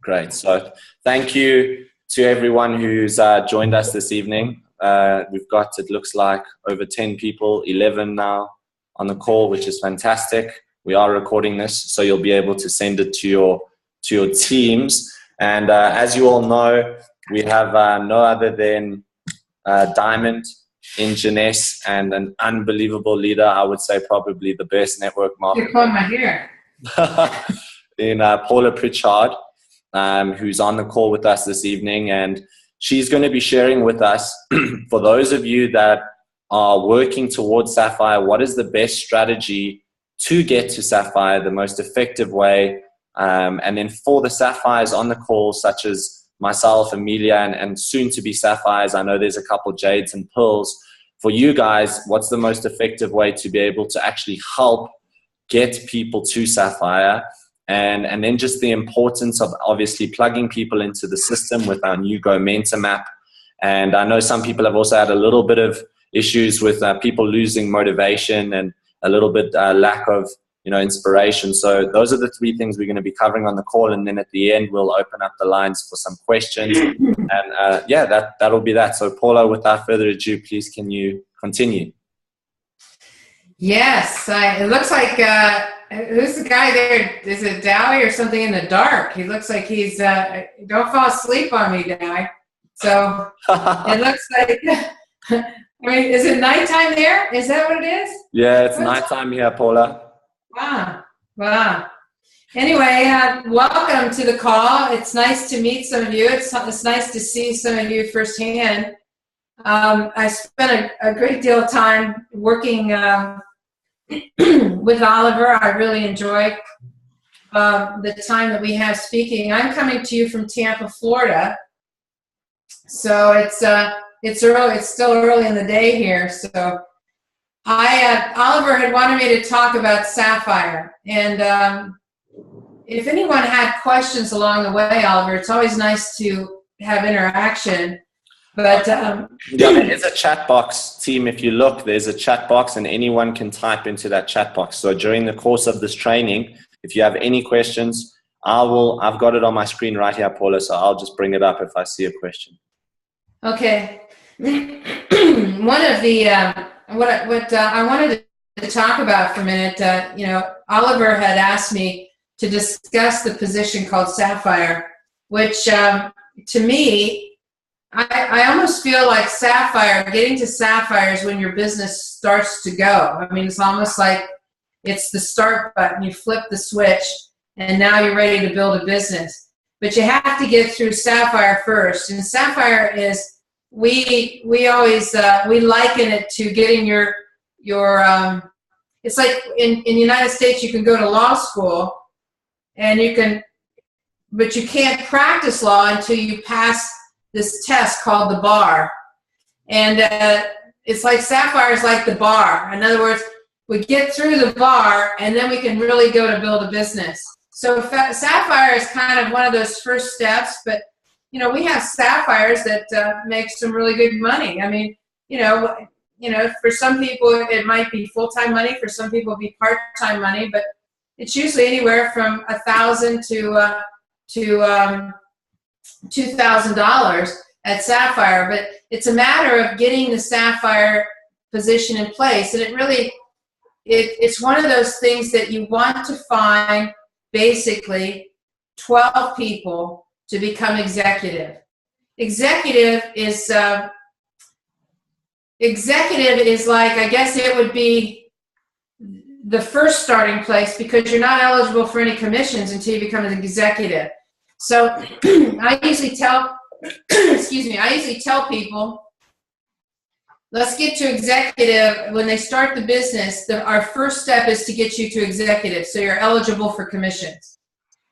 Great. So thank you to everyone who's joined us this evening. We've got, it looks like, over 10 people, 11 now on the call, which is fantastic. We are recording this, so you'll be able to send it to your teams. And as you all know, we have no other than Diamond in Jeunesse and an unbelievable leader. I would say probably the best network marketer. You're pulling my hair. In Paula Pritchard, who's on the call with us this evening, and she's going to be sharing with us, for those of you that are working towards Sapphire, what is the best strategy to get to Sapphire, the most effective way, and then for the Sapphires on the call, such as myself, Amelia, and soon to be Sapphires, I know there's a couple Jades and Pearls. For you guys, what's the most effective way to be able to actually help get people to Sapphire? And then just the importance of obviously plugging people into the system with our new Go Mentor app. And I know some people have also had a little bit of issues with people losing motivation and a little bit lack of inspiration. So those are the three things we're going to be covering on the call. And then at the end, we'll open up the lines for some questions. And yeah, that'll be that. So Paula, without further ado, please can you continue? Yes, it looks like, who's the guy there? Is it Dowie or something in the dark? He looks like he's, don't fall asleep on me, Dowie. So it looks like, I mean, is it nighttime there? Is that what it is? Yeah, it's nighttime here, Paula. Wow. Anyway, welcome to the call. It's nice to meet some of you. It's nice to see some of you firsthand. I spent a great deal of time working with Oliver. I really enjoy the time that we have speaking. I'm coming to you from Tampa, Florida. So it's early. It's still early in the day here. So Oliver had wanted me to talk about Sapphire, and if anyone had questions along the way, Oliver, it's always nice to have interaction. But yeah, there's a chat box, team. If you look, there's a chat box, and anyone can type into that chat box. So during the course of this training, if you have any questions, I've got it on my screen right here, Paula. So I'll just bring it up if I see a question. Okay. One of the what I wanted to talk about for a minute, Oliver had asked me to discuss the position called Sapphire, which to me, I almost feel like Sapphire, getting to Sapphire is when your business starts to go. I mean, it's almost like it's the start button. You flip the switch, and now you're ready to build a business. But you have to get through Sapphire first. And Sapphire is, we always we liken it to getting your it's like in the United States you can go to law school and but you can't practice law until you pass this test called the bar. And it's like Sapphire is like the bar. In other words, we get through the bar and then we can really go to build a business. So Sapphire is kind of one of those first steps, but we have Sapphires that make some really good money. I mean, for some people it might be full-time money. For some people it'll be part-time money, but it's usually anywhere from $1,000 to $2,000 at Sapphire. But it's a matter of getting the Sapphire position in place, and it's one of those things that you want to find basically 12 people to become executive. Executive is like, I guess it would be the first starting place, because you're not eligible for any commissions until you become an executive. So I usually tell, I usually tell people, let's get to executive. When they start the business, our first step is to get you to executive, so you're eligible for commissions.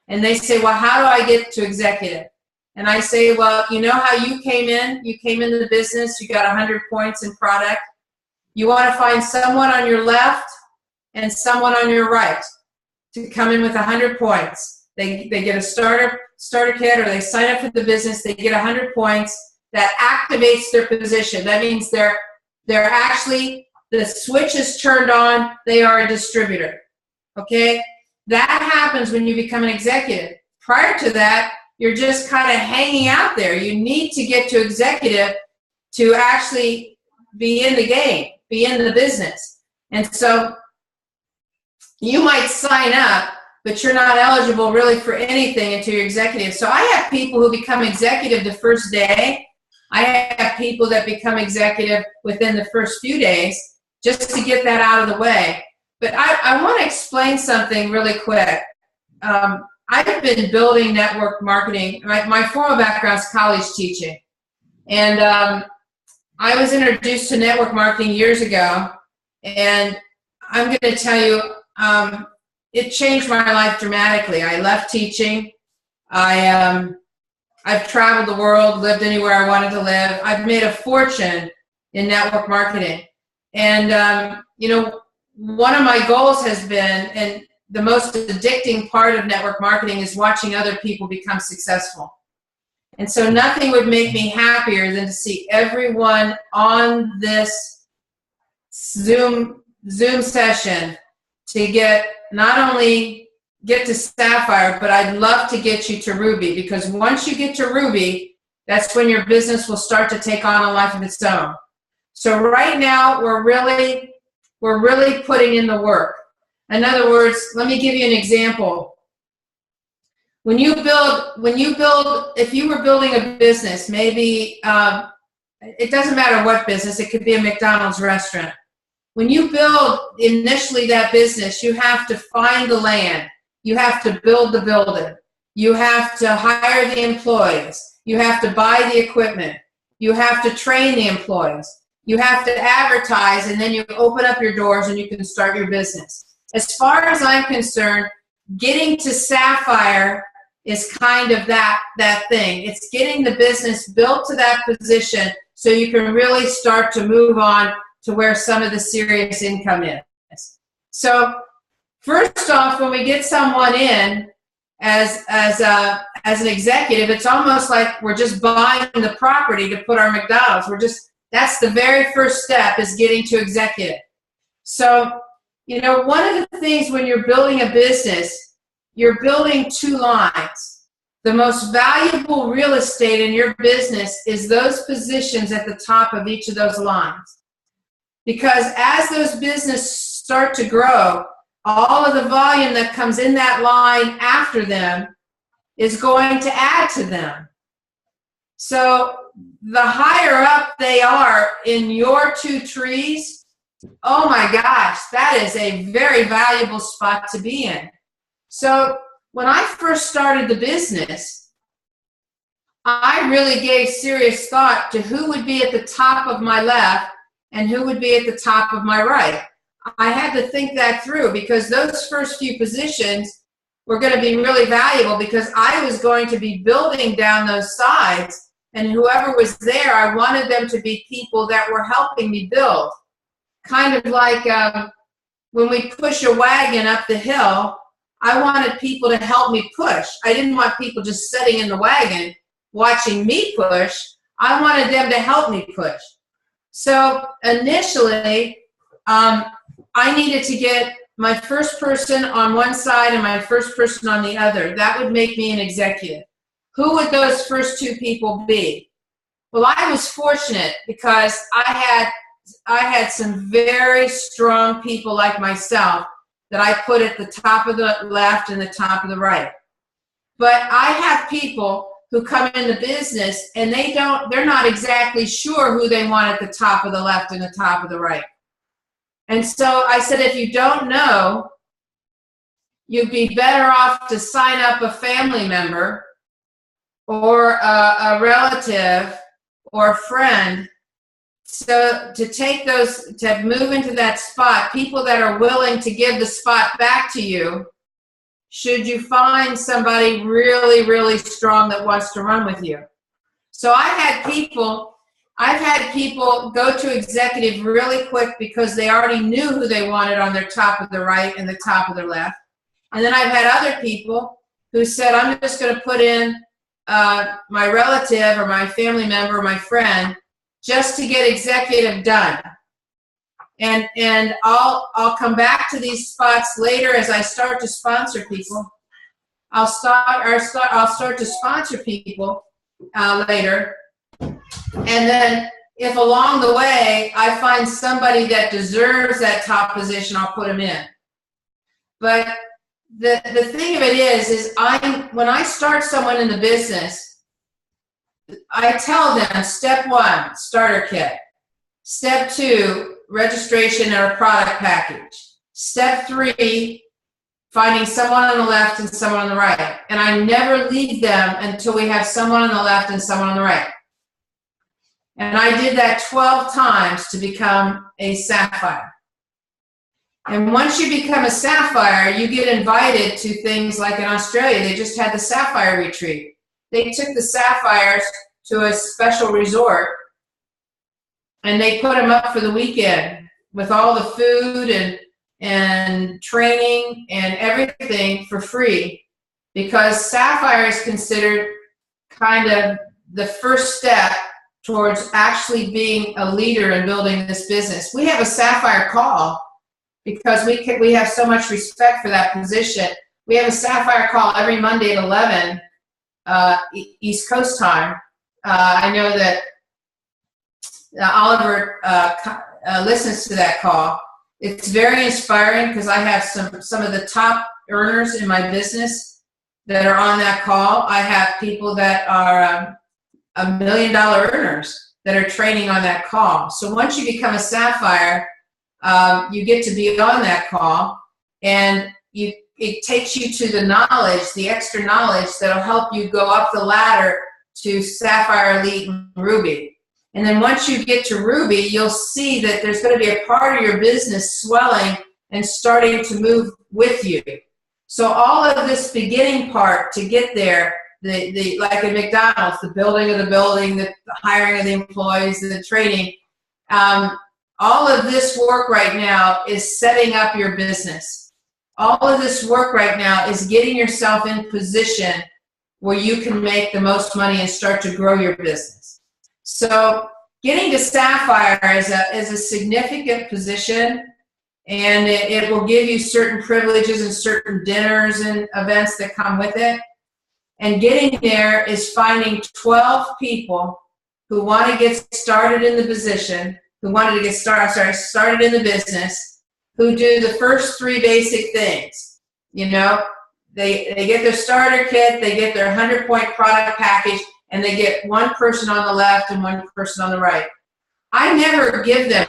And they say, well, how do I get to executive? And I say, well, you know how you came in? You came into the business, you got 100 points in product. You want to find someone on your left and someone on your right to come in with 100 points. They get a starter kit, or they sign up for the business, they get 100 points. That activates their position. That means they're actually, the switch is turned on, they are a distributor. Okay? That happens when you become an executive. Prior to that, you're just kind of hanging out there. You need to get to executive to actually be in the game, be in the business. And so you might sign up, but you're not eligible really for anything until you're executive. So I have people who become executive the first day. I have people that become executive within the first few days, just to get that out of the way. But I want to explain something really quick. I've been building network marketing. My formal background is college teaching. And I was introduced to network marketing years ago. And I'm going to tell you, it changed my life dramatically. I left teaching. I've traveled the world, lived anywhere I wanted to live. I've made a fortune in network marketing. And, you know, one of my goals has been, and the most addicting part of network marketing is watching other people become successful. And so nothing would make me happier than to see everyone on this Zoom session to get, not only get to Sapphire, but I'd love to get you to Ruby, because once you get to Ruby, that's when your business will start to take on a life of its own. So right now, we're really putting in the work. In other words, let me give you an example. When you build, if you were building a business, maybe, it doesn't matter what business, it could be a McDonald's restaurant. When you build initially that business, you have to find the land. You have to build the building. You have to hire the employees. You have to buy the equipment. You have to train the employees. You have to advertise, and then you open up your doors and you can start your business. As far as I'm concerned, getting to Sapphire is kind of that thing. It's getting the business built to that position so you can really start to move on to where some of the serious income is. So first off, when we get someone in as an executive, it's almost like we're just buying the property to put our McDonald's. That's the very first step, is getting to executive. So, you know, one of the things when you're building a business, you're building two lines. The most valuable real estate in your business is those positions at the top of each of those lines. Because as those businesses start to grow, all of the volume that comes in that line after them is going to add to them. So the higher up they are in your two trees, oh my gosh, that is a very valuable spot to be in. So when I first started the business, I really gave serious thought to who would be at the top of my left and who would be at the top of my right. I had to think that through, because those first few positions were going to be really valuable, because I was going to be building down those sides, and whoever was there, I wanted them to be people that were helping me build. Kind of like when we push a wagon up the hill, I wanted people to help me push. I didn't want people just sitting in the wagon watching me push. I wanted them to help me push. So initially, I needed to get my first person on one side and my first person on the other. That would make me an executive. Who would those first two people be? Well, I was fortunate because I had some very strong people like myself that I put at the top of the left and the top of the right. But I have people who come into business and they're not exactly sure who they want at the top of the left and the top of the right. And so I said, if you don't know, you'd be better off to sign up a family member or a relative or a friend. So to take those, to move into that spot, people that are willing to give the spot back to you, should you find somebody really, really strong that wants to run with you. So I've had people go to executive really quick because they already knew who they wanted on their top of the right and the top of their left. And then I've had other people who said, I'm just going to put in my relative or my family member or my friend just to get executive done. And I'll come back to these spots later as I start to sponsor people. I'll start to sponsor people later. And then if along the way I find somebody that deserves that top position, I'll put them in. But the thing of it is when I start someone in the business, I tell them step 1, starter kit. Step 2, registration or product package. Step 3, finding someone on the left and someone on the right. And I never leave them until we have someone on the left and someone on the right. And I did that 12 times to become a Sapphire. And once you become a Sapphire, you get invited to things like in Australia. They just had the Sapphire retreat. They took the Sapphires to a special resort, and they put them up for the weekend with all the food and training and everything for free, because Sapphire is considered kind of the first step towards actually being a leader and building this business. We have a Sapphire call because we have so much respect for that position. We have a Sapphire call every Monday at 11 East Coast time. I know that Oliver listens to that call. It's very inspiring because I have some of the top earners in my business that are on that call. I have people that are $1 million earners that are training on that call. So once you become a Sapphire, you get to be on that call, and it takes you to the knowledge, the extra knowledge that'll help you go up the ladder to Sapphire, Elite, and Ruby. And then once you get to Ruby, you'll see that there's going to be a part of your business swelling and starting to move with you. So all of this beginning part to get there, like at McDonald's, the building of the building, the hiring of the employees, the training, all of this work right now is setting up your business. All of this work right now is getting yourself in position where you can make the most money and start to grow your business. So getting to Sapphire is a significant position, and it will give you certain privileges and certain dinners and events that come with it. And getting there is finding 12 people who want to get started in the position, who wanted to get started in the business, who do the first 3 basic things. You know, they get their starter kit, they get their 100-point product package, and they get one person on the left and one person on the right. I never give them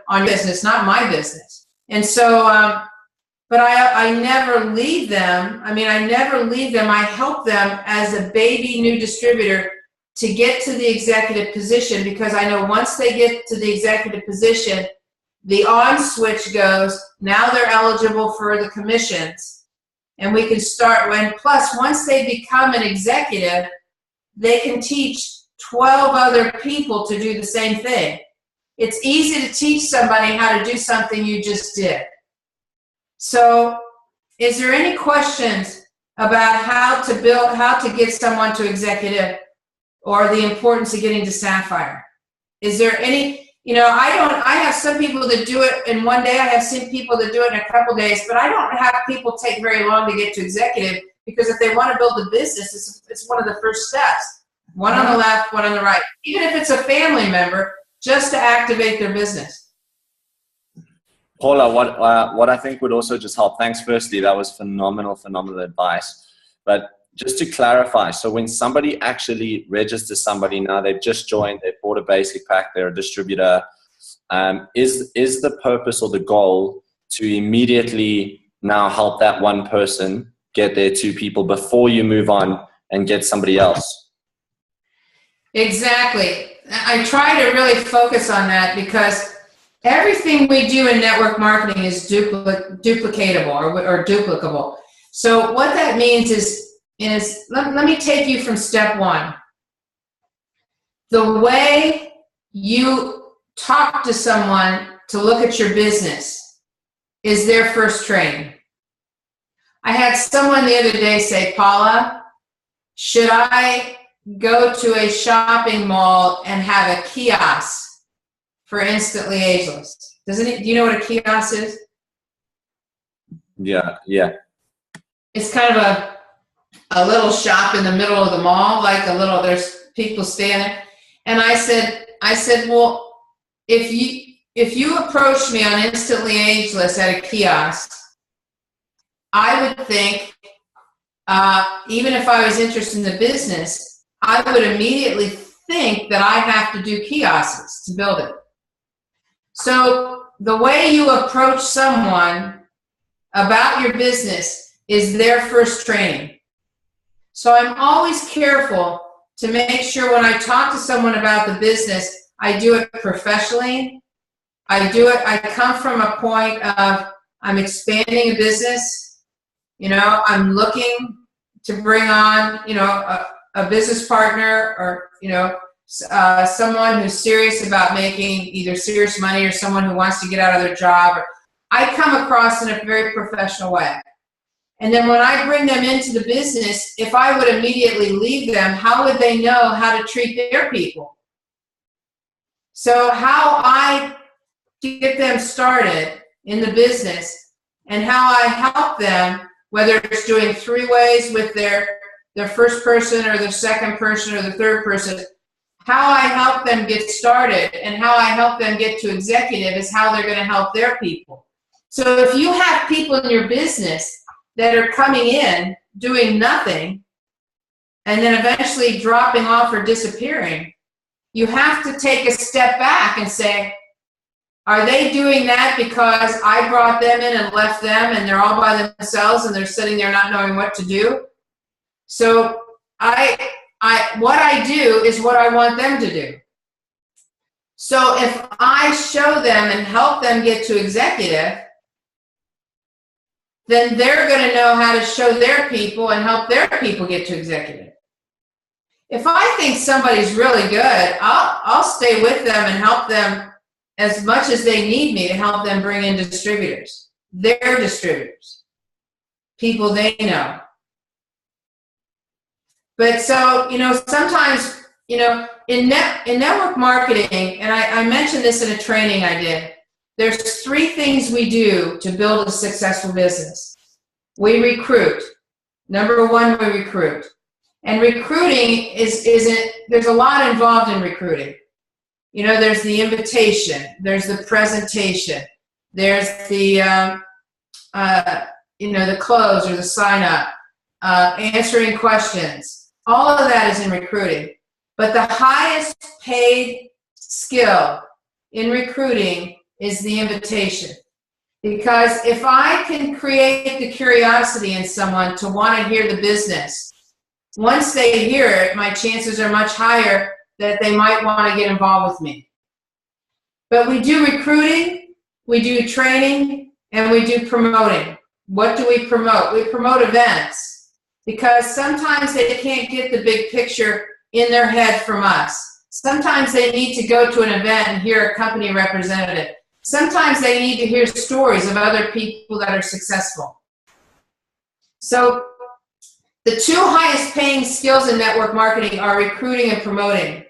on business, not my business. And so, but I never leave them. I mean, I never leave them. I help them as a baby new distributor to get to the executive position, because I know once they get to the executive position, the on switch goes, now they're eligible for the commissions, and we can start plus once they become an executive, they can teach 12 other people to do the same thing. It's easy to teach somebody how to do something you just did. So is there any questions about how to get someone to executive, or the importance of getting to Sapphire? Is there any, I have some people that do it in one day. I have seen people that do it in a couple days, but I don't have people take very long to get to executive, because if they want to build a business, it's one of the first steps. One on the left, one on the right. Even if it's a family member, just to activate their business. Paula, what I think would also just help, thanks firstly, that was phenomenal advice. But just to clarify, so when somebody actually registers somebody now, they've just joined, they've bought a basic pack, they're a distributor, is the purpose or the goal to immediately now help that one person get their 2 people before you move on and get somebody else? Exactly. I try to really focus on that, because everything we do in network marketing is duplicatable or duplicable. So what that means is let me take you from step 1. The way you talk to someone to look at your business is their first training. I had someone the other day say, Paula, should I go to a shopping mall and have a kiosk for Instantly Ageless. Do you know what a kiosk is? Yeah. It's kind of a little shop in the middle of the mall, like there's people standing. And I said, well, if you approached me on Instantly Ageless at a kiosk, I would think, even if I was interested in the business, I would immediately think that I have to do kiosks to build it. So the way you approach someone about your business is their first training. So I'm always careful to make sure when I talk to someone about the business, I do it professionally. I come from a point of I'm expanding a business. I'm looking to bring on, a business partner or, someone who's serious about making either serious money or someone who wants to get out of their job. I come across in a very professional way. And then when I bring them into the business, if I would immediately leave them, how would they know how to treat their people? So how I get them started in the business and how I help them, whether it's doing 3 ways with their first person or their second person or the third person, how I help them get started and how I help them get to executive is how they're going to help their people. So if you have people in your business that are coming in, doing nothing, and then eventually dropping off or disappearing, you have to take a step back and say, are they doing that because I brought them in and left them and they're all by themselves and they're sitting there not knowing what to do? So what I do is what I want them to do. So if I show them and help them get to executive, then they're going to know how to show their people and help their people get to executive. If I think somebody's really good, I'll stay with them and help them as much as they need me to help them bring in distributors, their distributors, people they know. But so, sometimes, in network marketing, and I mentioned this in a training I did, there's 3 things we do to build a successful business. We recruit. Number 1, we recruit. And recruiting there's a lot involved in recruiting. There's the invitation, there's the presentation, there's the, the close or the sign up, answering questions. All of that is in recruiting. But the highest paid skill in recruiting is the invitation. Because if I can create the curiosity in someone to want to hear the business, once they hear it, my chances are much higher that they might want to get involved with me. But we do recruiting, we do training, and we do promoting. What do we promote? We promote events. Because sometimes they can't get the big picture in their head from us. Sometimes they need to go to an event and hear a company representative. Sometimes they need to hear stories of other people that are successful. So the 2 highest paying skills in network marketing are recruiting and promoting.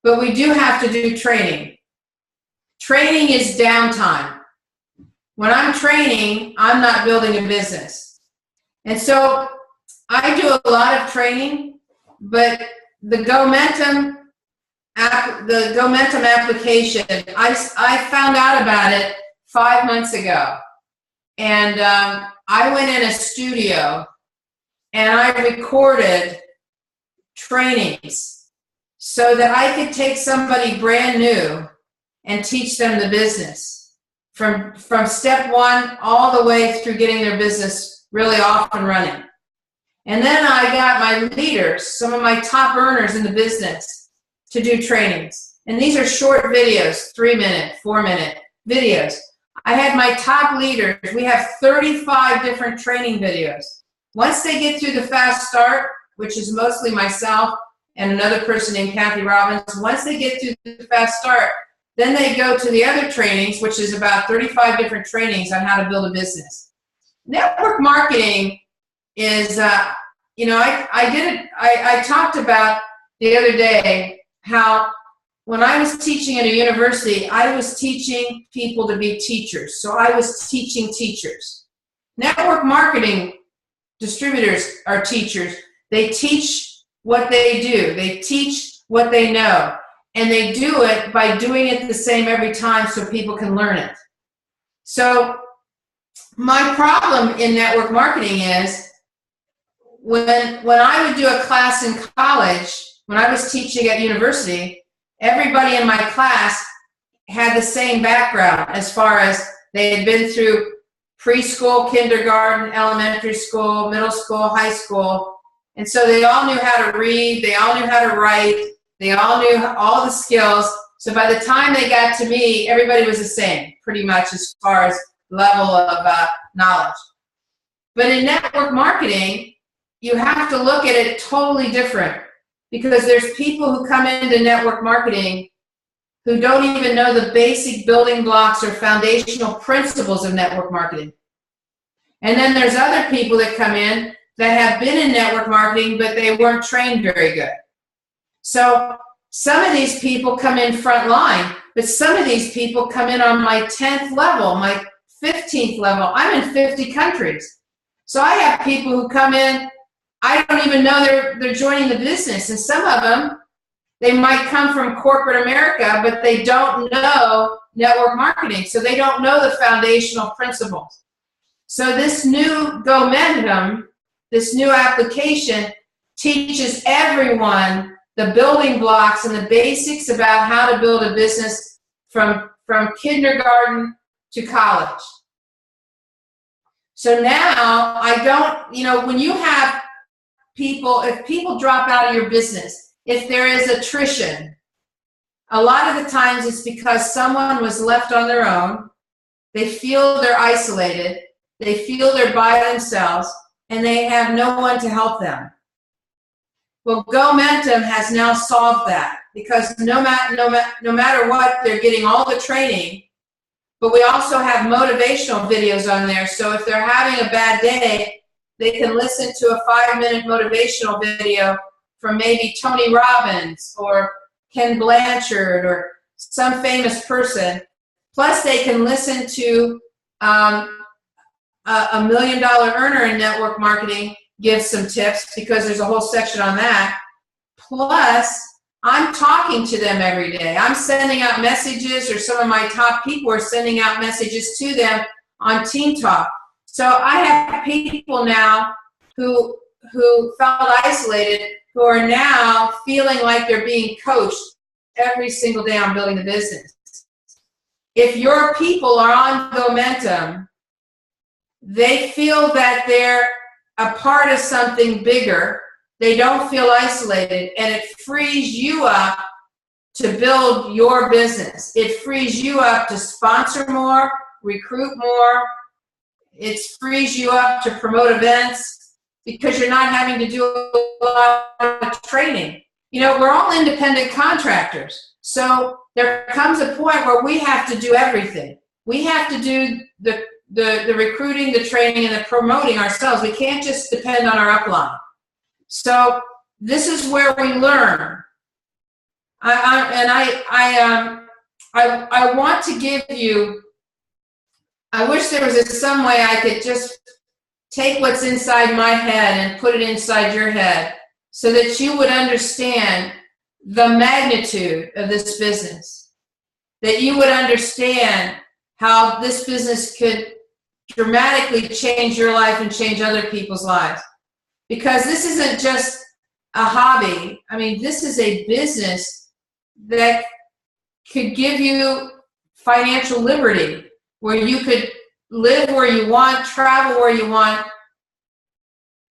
But we do have to do training. Training is downtime. When I'm training, I'm not building a business. And so I do a lot of training, but the GoMentum application, I found out about it 5 months ago. And I went in a studio and I recorded trainings so that I could take somebody brand new and teach them the business from step 1 all the way through getting their business really off and running. And then I got my leaders, some of my top earners in the business, to do trainings. And these are short videos, 3-minute, 4-minute videos. I had my top leaders. We have 35 different training videos. Once they get through the fast start, which is mostly myself and another person named Kathy Robbins, once they get through the fast start, then they go to the other trainings, which is about 35 different trainings on how to build a business. Network marketing is, I talked about the other day how when I was teaching at a university, I was teaching people to be teachers. So I was teaching teachers. Network marketing distributors are teachers. They teach what they do. They teach what they know. And they do it by doing it the same every time so people can learn it. So my problem in network marketing is when I would do a class in college, when I was teaching at university, everybody in my class had the same background as far as they had been through preschool, kindergarten, elementary school, middle school, high school. And so they all knew how to read, they all knew how to write, they all knew all the skills. So by the time they got to me, everybody was the same, pretty much as far as level of knowledge. But in network marketing, you have to look at it totally different, because there's people who come into network marketing who don't even know the basic building blocks or foundational principles of network marketing. And then there's other people that come in that have been in network marketing, but they weren't trained very good. So some of these people come in front line, but some of these people come in on my 10th level, my 15th level. I'm in 50 countries. So I have people who come in, I don't even know they're joining the business. And some of them, they might come from corporate America, but they don't know network marketing. So they don't know the foundational principles. So this new GoMentum, this new application, teaches everyone the building blocks and the basics about how to build a business from kindergarten to college. So now I don't, when you have people, if people drop out of your business, if there is attrition, a lot of the times it's because someone was left on their own, they feel they're isolated, they feel they're by themselves, and they have no one to help them. Well, GoMentum has now solved that, because no matter what, they're getting all the training, but we also have motivational videos on there. So if they're having a bad day, they can listen to a 5-minute motivational video from maybe Tony Robbins or Ken Blanchard or some famous person. Plus, they can listen to a $1 million earner in network marketing give some tips, because there's a whole section on that. Plus, I'm talking to them every day. I'm sending out messages, or some of my top people are sending out messages to them on Team Talk. So I have people now who felt isolated, who are now feeling like they're being coached every single day on building the business. If your people are on GoMentum, they feel that they're a part of something bigger. They don't feel isolated, and it frees you up to build your business. It frees you up to sponsor more, recruit more. It frees you up to promote events, because you're not having to do a lot of training. We're all independent contractors. So there comes a point where we have to do everything. We have to do the recruiting, the training, and the promoting ourselves. We can't just depend on our upline. So this is where we learn. I want to give you, I wish there was some way I could just take what's inside my head and put it inside your head, so that you would understand the magnitude of this business, that you would understand how this business could dramatically change your life and change other people's lives. Because this isn't just a hobby. I mean, this is a business that could give you financial liberty, where you could live where you want, travel where you want,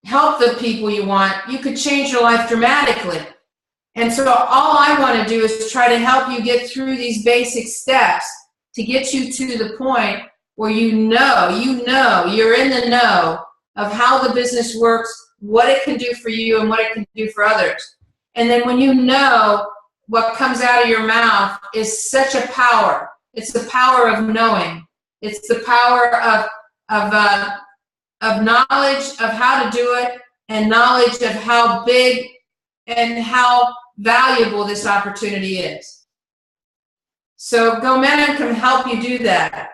help the people you want. You could change your life dramatically. And so all I want to do is try to help you get through these basic steps to get you to the point where you're in the know of how the business works, what it can do for you, and what it can do for others. And then when you know, what comes out of your mouth is such a power. It's the power of knowing. It's the power of knowledge of how to do it, and knowledge of how big and how valuable this opportunity is. So Gomentum can help you do that.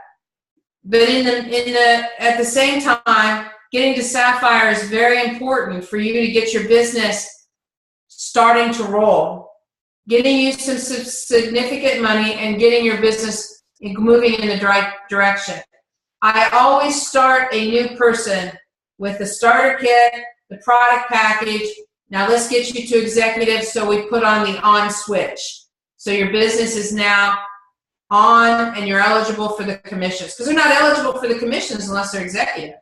But at the same time, getting to Sapphire is very important for you to get your business starting to roll, getting you some significant money and getting your business moving in the right direction. I always start a new person with the starter kit, the product package. Now let's get you to executive, so we put on the on switch. So your business is now on and you're eligible for the commissions, because they're not eligible for the commissions unless they're executive.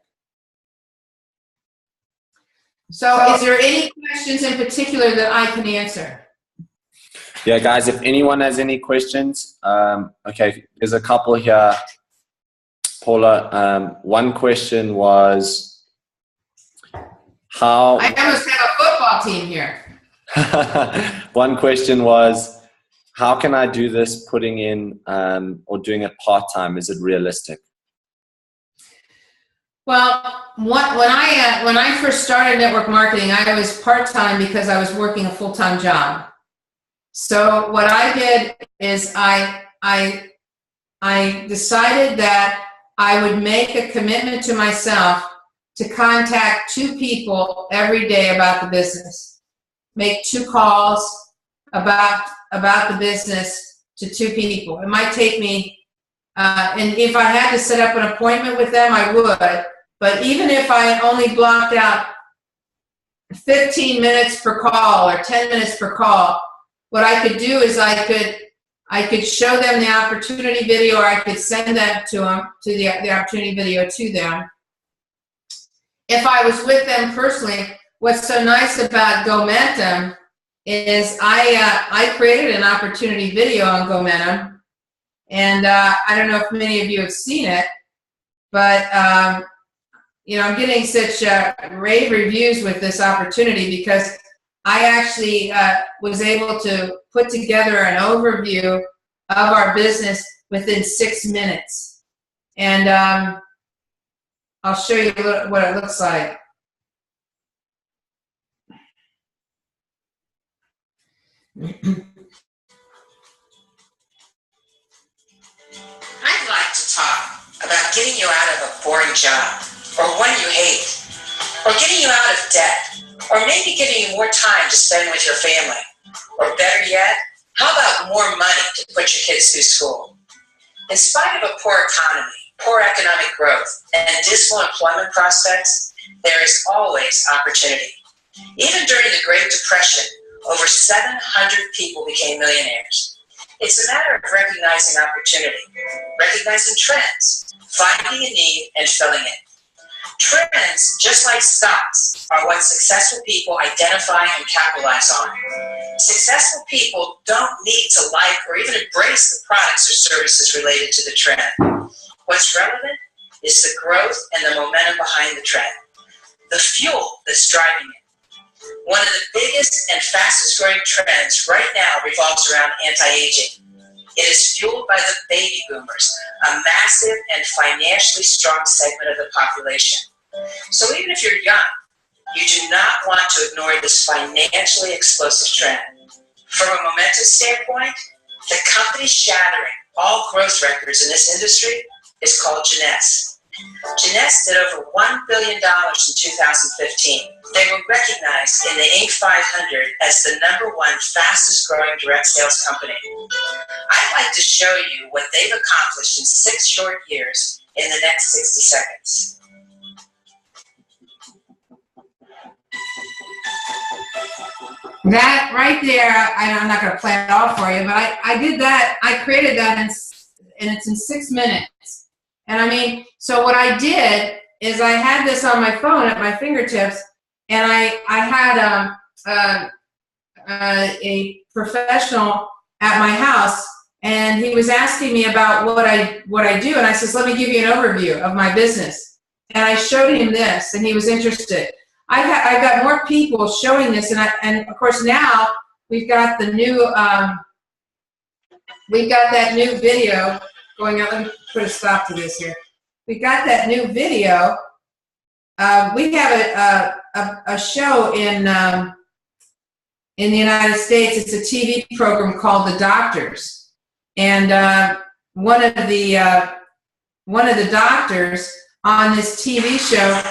So is there any questions in particular that I can answer? Yeah, guys, if anyone has any questions, okay, there's a couple here. Paula, one question was how... I almost have a football team here. One question was, how can I do this putting in or doing it part-time? Is it realistic? Well, when I first started network marketing, I was part-time because I was working a full-time job. So what I did is I decided that I would make a commitment to myself to contact 2 people every day about the business. Make 2 calls about the business to 2 people. It might take me, and if I had to set up an appointment with them, I would. But even if I only blocked out 15 minutes per call or 10 minutes per call, what I could do is I could show them the opportunity video, or I could send that to them, to the opportunity video to them. If I was with them personally, what's so nice about Gomentum is I created an opportunity video on Gomentum, and I don't know if many of you have seen it, but you know, I'm getting such rave reviews with this opportunity because I actually was able to put together an overview of our business within 6 minutes. And I'll show you what it looks like. I'd like to talk about getting you out of a boring job, or one you hate, or getting you out of debt, or maybe giving you more time to spend with your family. Or better yet, how about more money to put your kids through school? In spite of a poor economy, poor economic growth, and dismal employment prospects, there is always opportunity. Even during the Great Depression, over 700 people became millionaires. It's a matter of recognizing opportunity, recognizing trends, finding a need, and filling it. Trends, just like stocks, are what successful people identify and capitalize on. Successful people don't need to like or even embrace the products or services related to the trend. What's relevant is the growth and the momentum behind the trend, the fuel that's driving it. One of the biggest and fastest growing trends right now revolves around anti-aging. It is fueled by the baby boomers, a massive and financially strong segment of the population. So even if you're young, you do not want to ignore this financially explosive trend. From a momentum standpoint, the company shattering all growth records in this industry is called Jeunesse. Jeunesse did over $1 billion in 2015. They were recognized in the Inc. 500 as the #1 fastest growing direct sales company. I'd like to show you what they've accomplished in 6 short years in the next 60 seconds. That right there, I'm not going to play it off for you, but I did that. I created that, and it's in 6 minutes. And I mean, so what I did is I had this on my phone at my fingertips, and I had a professional at my house, and he was asking me about what I do, and I says, let me give you an overview of my business. And I showed him this, and he was interested. I've got more people showing this, and of course now we've got the new that new video going on. Let me put a stop to this here. We got that new video. We have a show in in the United States. It's a TV program called The Doctors. And one of the doctors on this TV show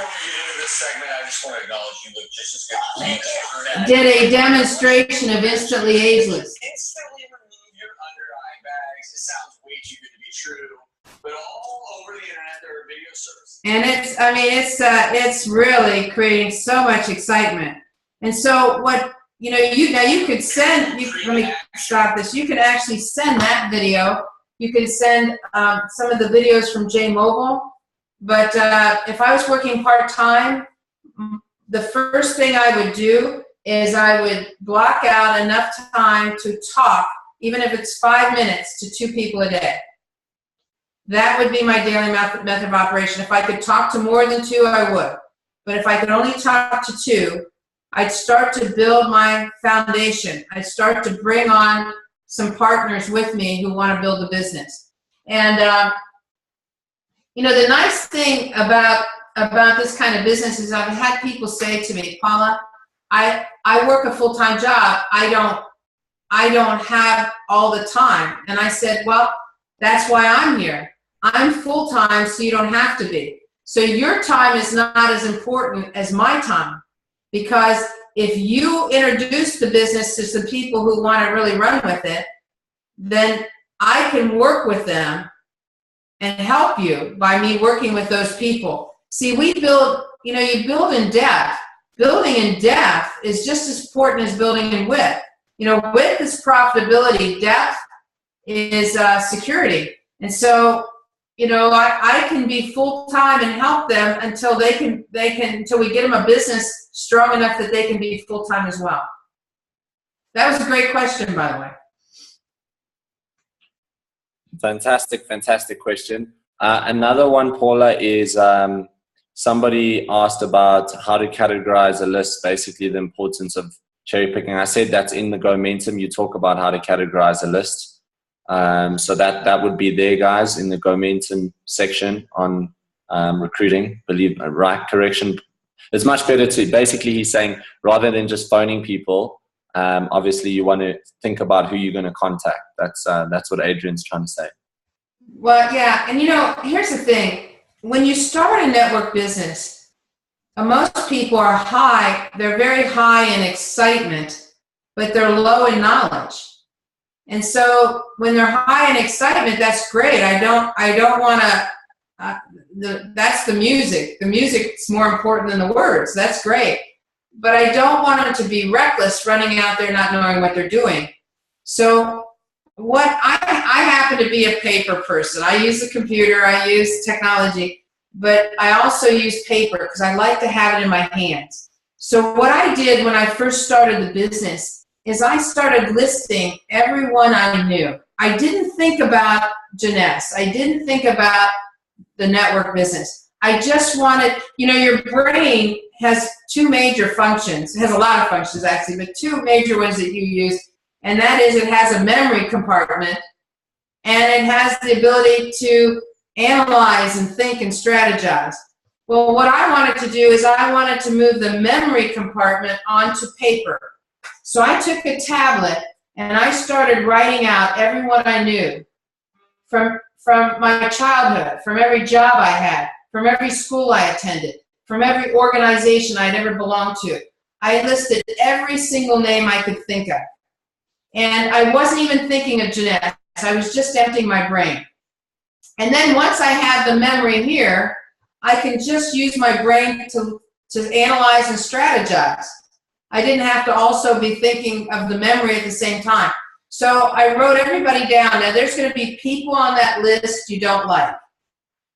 did a demonstration of Instantly Ageless. Instantly remove your under eye bags. It sounds way too good to be true, but all over the internet there are video services. And it's really creating so much excitement. And so what, you could send, let me stop this. You can actually send that video. You can send some of the videos from J-Mobile. But if I was working part-time, the first thing I would do is I would block out enough time to talk, even if it's 5 minutes, to 2 people a day. That would be my daily method of operation. If I could talk to more than 2, I would. But if I could only talk to 2, I'd start to build my foundation. I'd start to bring on some partners with me who want to build a business. And, the nice thing about this kind of business is I've had people say to me, Paula, I work a full-time job. I don't have all the time. And I said, well, that's why I'm here. I'm full-time, so you don't have to be. So your time is not as important as my time, because if you introduce the business to some people who want to really run with it, then I can work with them and help you by me working with those people. See, we build, you build in depth. Building in depth is just as important as building in width. Width is profitability, depth is security. And so, I can be full-time and help them until until we get them a business strong enough that they can be full-time as well. That was a great question, by the way. Fantastic question. Another one, Paula, is somebody asked about how to categorize a list, basically the importance of cherry picking. I said that's in the Momentum. You talk about how to categorize a list. So that would be there, guys, in the Momentum section on recruiting. Correction. It's much better to, basically he's saying, rather than just phoning people, obviously you want to think about who you're going to contact. That's what Adrian's trying to say. Well, yeah, and here's the thing. When you start a network business, most people are high, they're very high in excitement, but they're low in knowledge. And so when they're high in excitement, that's great. I don't want to, that's the music. The music's more important than the words. That's great. But I don't want them to be reckless, running out there not knowing what they're doing. So I happen to be a paper person. I use the computer, I use technology, but I also use paper because I like to have it in my hands. So what I did when I first started the business is I started listing everyone I knew. I didn't think about Jeunesse. I didn't think about the network business. I just wanted, your brain has 2 major functions. It has a lot of functions, actually, but 2 major ones that you use. And that is, it has a memory compartment, and it has the ability to analyze and think and strategize. Well, what I wanted to do is I wanted to move the memory compartment onto paper. So I took a tablet and I started writing out everyone I knew from my childhood, from every job I had, from every school I attended, from every organization I'd ever belonged to. I listed every single name I could think of. And I wasn't even thinking of Jeunesse. I was just emptying my brain. And then once I had the memory here, I can just use my brain to analyze and strategize. I didn't have to also be thinking of the memory at the same time. So I wrote everybody down. Now, there's going to be people on that list you don't like.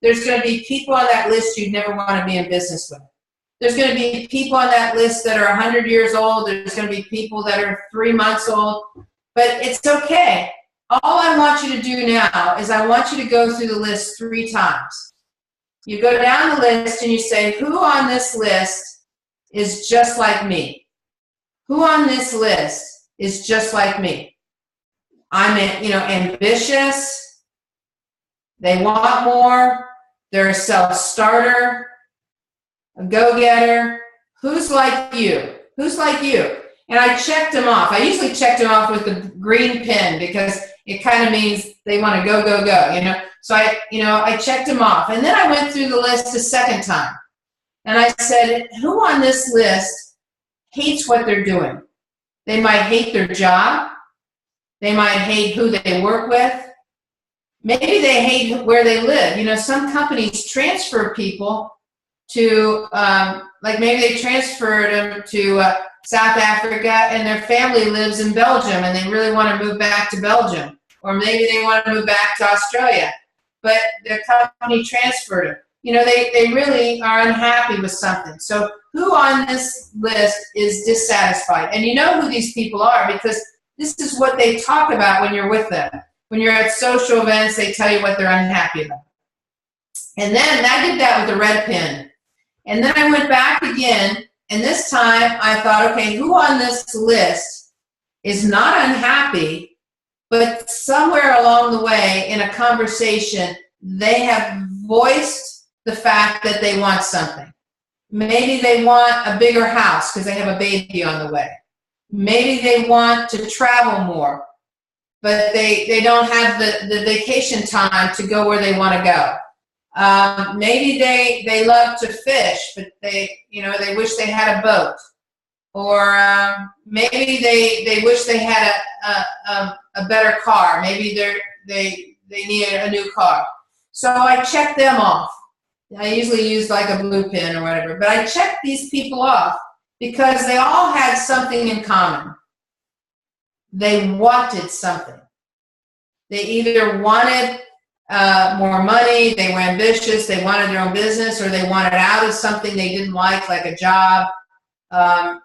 There's going to be people on that list you'd never want to be in business with. There's going to be people on that list that are 100 years old. There's going to be people that are 3 months old. But it's okay. All I want you to do now is I want you to go through the list 3 times. You go down the list and you say, who on this list is just like me? Who on this list is just like me? I'm ambitious. They want more. They're a self-starter, a go-getter. Who's like you? Who's like you? And I checked them off. I usually checked them off with the green pen because it kind of means they want to go, go, go, you know. So I checked them off. And then I went through the list a second time. And I said, who on this list hates what they're doing? They might hate their job. They might hate who they work with. Maybe they hate where they live. You know, some companies transfer people to, like maybe they transferred them to South Africa and their family lives in Belgium and they really want to move back to Belgium. Or maybe they want to move back to Australia, but their company transferred them. You know, they really are unhappy with something. So who on this list is dissatisfied? And you know who these people are because this is what they talk about when you're with them. When you're at social events, they tell you what they're unhappy about. And then I did that with the red pen. And then I went back again, and this time I thought, okay, who on this list is not unhappy, but somewhere along the way in a conversation, they have voiced the fact that they want something. Maybe they want a bigger house because they have a baby on the way. Maybe they want to travel more, but they don't have the vacation time to go where they want to go. Maybe they love to fish, but they wish they had a boat. Or maybe they wish they had a better car. Maybe they need a new car. So I checked them off. I usually use like a blue pen or whatever, but I checked these people off because they all had something in common. They wanted something. They either wanted more money, they were ambitious, they wanted their own business, or they wanted out of something they didn't like a job,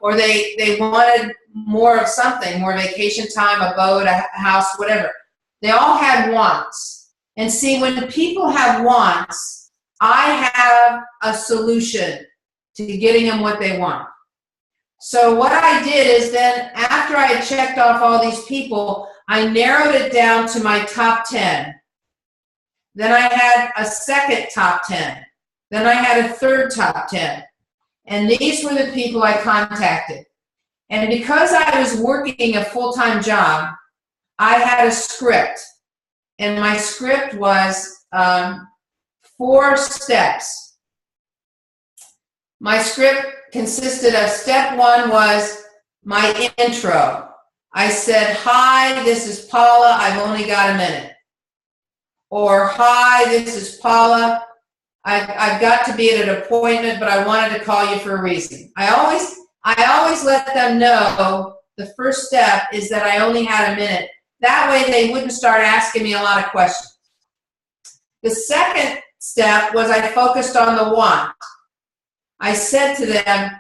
or they wanted more of something, more vacation time, a boat, a house, whatever. They all had wants. And see, when people have wants, I have a solution to getting them what they want. So what I did is then, after I had checked off all these people, I narrowed it down to my top 10. Then I had a second top 10. Then I had a third top 10. And these were the people I contacted. And because I was working a full-time job, I had a script. And my script was 4 steps. My script consisted of step 1 was my intro. I said, hi, this is Paula, I've only got a minute. Or, hi, this is Paula, I've got to be at an appointment, but I wanted to call you for a reason. I always let them know the first step is that I only had a minute. That way they wouldn't start asking me a lot of questions. The second step was I focused on the want. I said to them,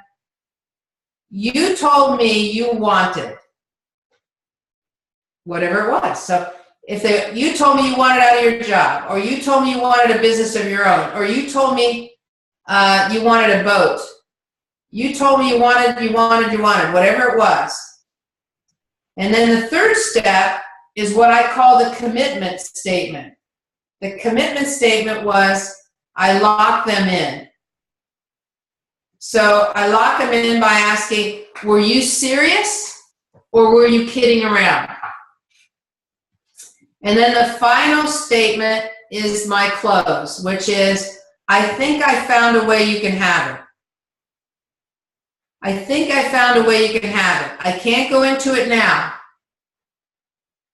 you told me you wanted whatever it was. So if you told me you wanted out of your job, or you told me you wanted a business of your own, or you told me you wanted a boat, you told me you wanted, whatever it was. And then the third step is what I call the commitment statement. The commitment statement was I locked them in. So I locked them in by asking, were you serious or were you kidding around? And then the final statement is my close, which is, I think I found a way you can have it. I think I found a way you can have it. I can't go into it now.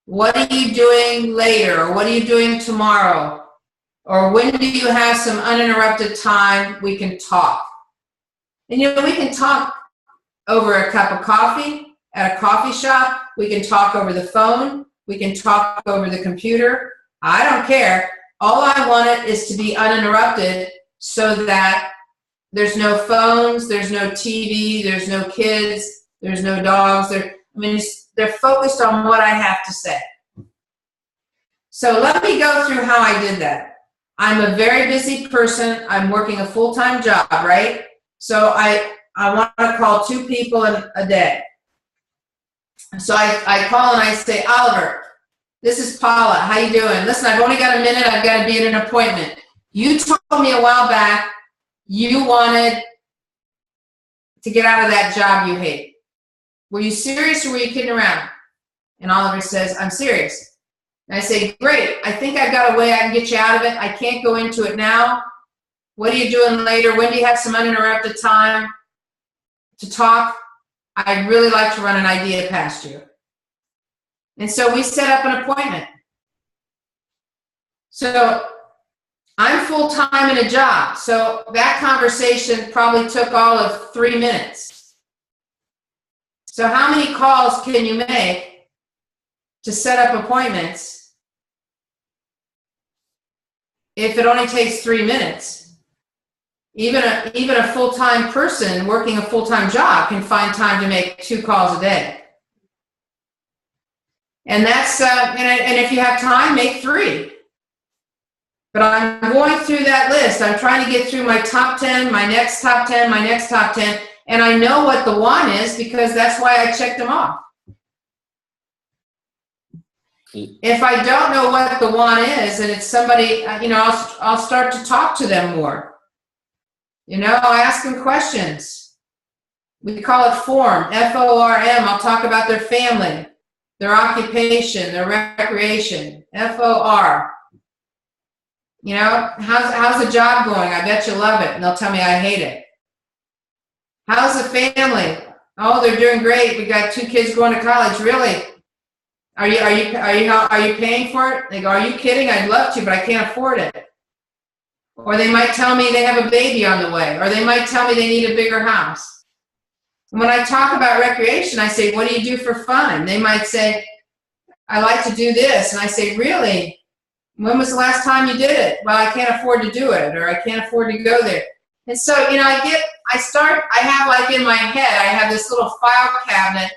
What are you doing later? Or what are you doing tomorrow? Or when do you have some uninterrupted time we can talk? And you know, we can talk over a cup of coffee at a coffee shop. We can talk over the phone. We can talk over the computer. I don't care. All I want is to be uninterrupted so that there's no phones, there's no TV, there's no kids, there's no dogs. They're focused on what I have to say. So let me go through how I did that. I'm a very busy person. I'm working a full-time job, right? So I want to call 2 people a day. So I call and I say, Oliver, this is Paula. How you doing? Listen, I've only got a minute. I've got to be at an appointment. You told me a while back you wanted to get out of that job you hate. Were you serious or were you kidding around? And Oliver says, I'm serious. And I say, great. I think I've got a way I can get you out of it. I can't go into it now. What are you doing later? When do you have some uninterrupted time to talk? I'd really like to run an idea past you. And so we set up an appointment. So I'm full-time in a job. So that conversation probably took all of 3 minutes. So how many calls can you make to set up appointments if it only takes 3 minutes? Even a full-time person working a full-time job can find time to make 2 calls a day. And that's and if you have time, make 3. But I'm going through that list. I'm trying to get through my top 10, my next top 10, my next top 10, and I know what the one is because that's why I checked them off. If I don't know what the one is, and it's somebody, I'll start to talk to them more. I'll ask them questions. We call it FORM, F-O-R-M. I'll talk about their family, their occupation, their recreation, F-O-R. How's the job going? I bet you love it. And they'll tell me I hate it. How's the family? Oh, they're doing great. We got 2 kids going to college. Really? Are you paying for it? They go, are you kidding? I'd love to, but I can't afford it. Or they might tell me they have a baby on the way, or they might tell me they need a bigger house. And when I talk about recreation, I say, what do you do for fun? They might say, I like to do this. And I say, really? When was the last time you did it? Well, I can't afford to do it, or I can't afford to go there. And so, I have like in my head, I have this little file cabinet,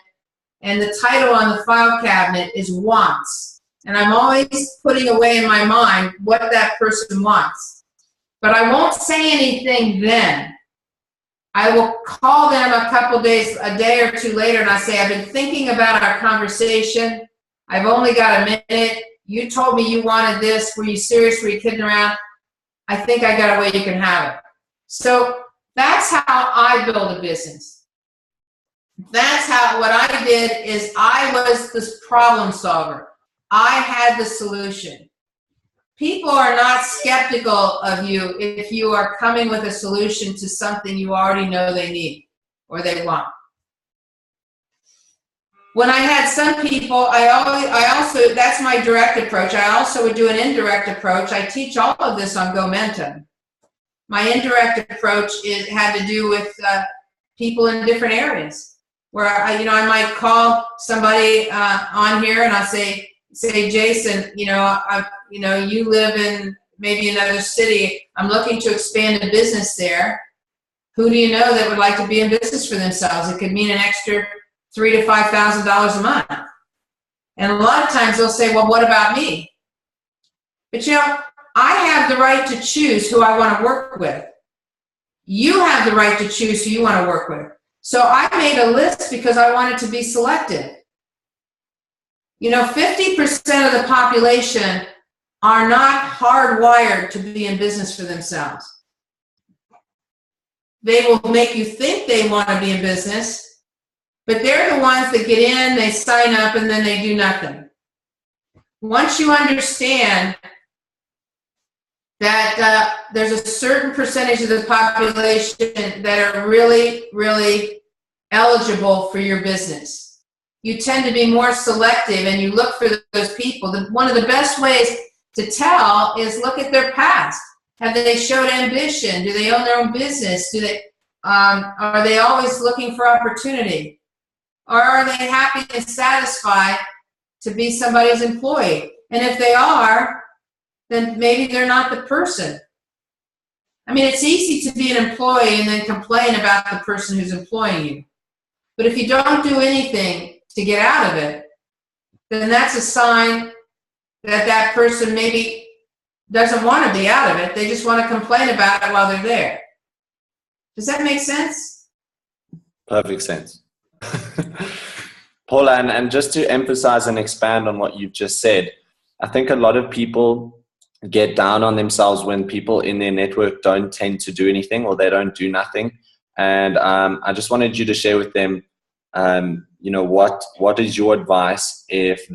and the title on the file cabinet is wants. And I'm always putting away in my mind what that person wants. But I won't say anything then. I will call them a day or 2 later, and I say, I've been thinking about our conversation. I've only got a minute. You told me you wanted this. Were you serious? Were you kidding around? I think I got a way you can have it. So that's how I build a business. That's what I did is I was this problem solver. I had the solution. People are not skeptical of you if you are coming with a solution to something you already know they need or they want. When I had some people, I also, that's my direct approach. I also would do an indirect approach. I teach all of this on GoMentum. My indirect approach had to do with people in different areas where I might call somebody on here and I say, Jason, you live in maybe another city. I'm looking to expand a business there. Who do you know that would like to be in business for themselves? It could mean an extra $3,000 to $5,000 a month. And a lot of times they'll say, well, what about me? But I have the right to choose who I want to work with. You have the right to choose who you want to work with. So I made a list because I wanted to be selective. 50% of the population are not hardwired to be in business for themselves. They will make you think they want to be in business, but they're the ones that get in, they sign up, and then they do nothing. Once you understand that there's a certain percentage of the population that are really, really eligible for your business, you tend to be more selective and you look for those people. One of the best ways to tell is look at their past. Have they showed ambition? Do they own their own business? Are they always looking for opportunity? Or are they happy and satisfied to be somebody's employee? And if they are, then maybe they're not the person. I mean, it's easy to be an employee and then complain about the person who's employing you. But if you don't do anything to get out of it, then that's a sign that that person maybe doesn't want to be out of it. They just want to complain about it while they're there. Does that make sense? Perfect sense. Paula, and just to emphasize and expand on what you've just said, I think a lot of people get down on themselves when people in their network don't tend to do anything or they don't do nothing. And I just wanted you to share with them You know, what is your advice if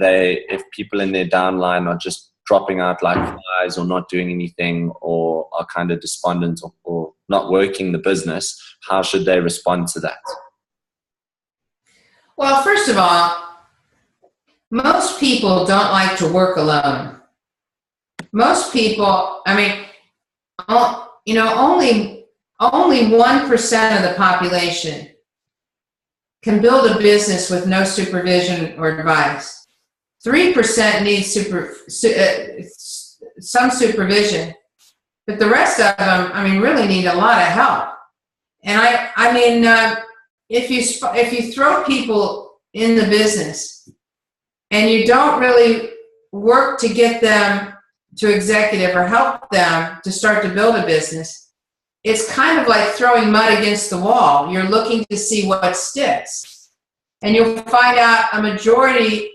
people in their downline are just dropping out like flies, or not doing anything, or are kind of despondent, or not working the business? How should they respond to that? Well, first of all, most people don't like to work alone. Most people, I mean, you know, only 1% of the population can build a business with no supervision or advice. 3% need some supervision, but the rest of them, I mean, really need a lot of help. And I mean, if you throw people in the business and you don't really work to get them to executive or help them to start to build a business, it's kind of like throwing mud against the wall. You're looking to see what sticks. And you'll find out a majority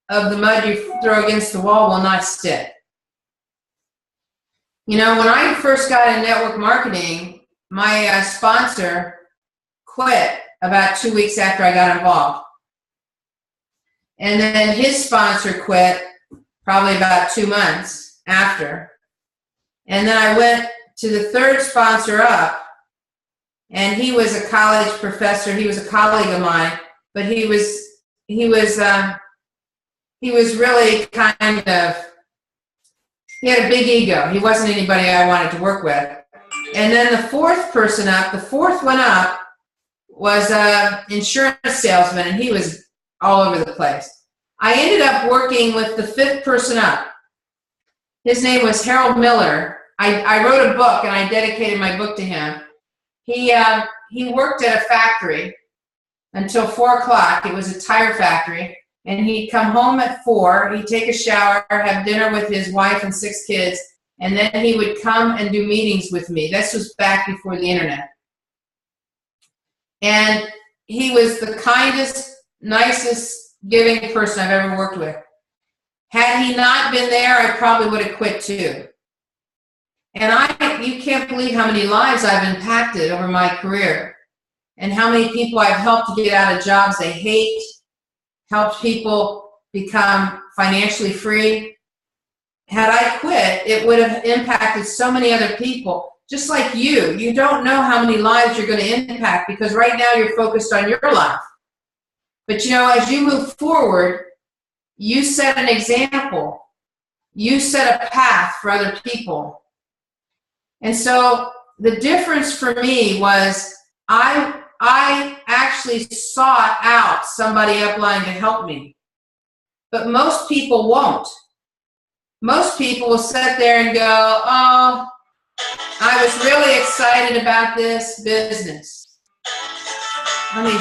of the mud you throw against the wall will not stick. You know, when I first got in network marketing, my sponsor quit about 2 weeks after I got involved. And then his sponsor quit probably about 2 months after. And then I went to the third sponsor up, and he was a college professor. He was a colleague of mine, but he was really kind of, he had a big ego. He wasn't anybody I wanted to work with. And then the fourth person up, the fourth one up was an insurance salesman, and he was all over the place. I ended up working with the fifth person up. His name was Harold Miller. I wrote a book, and I dedicated my book to him. He worked at a factory until 4 o'clock. It was a tire factory. And he'd come home at 4, he'd take a shower, have dinner with his wife and 6 kids, and then he would come and do meetings with me. This was back before the internet. And he was the kindest, nicest, giving person I've ever worked with. Had he not been there, I probably would have quit too. And you can't believe how many lives I've impacted over my career, and how many people I've helped to get out of jobs they hate, helped people become financially free. Had I quit, it would have impacted so many other people. Just like you. You don't know how many lives you're going to impact, because right now you're focused on your life. But you know, as you move forward, you set an example. You set a path for other people. And so the difference for me was I actually sought out somebody upline to help me. But most people won't. Most people will sit there and go, oh, I was really excited about this business. Let me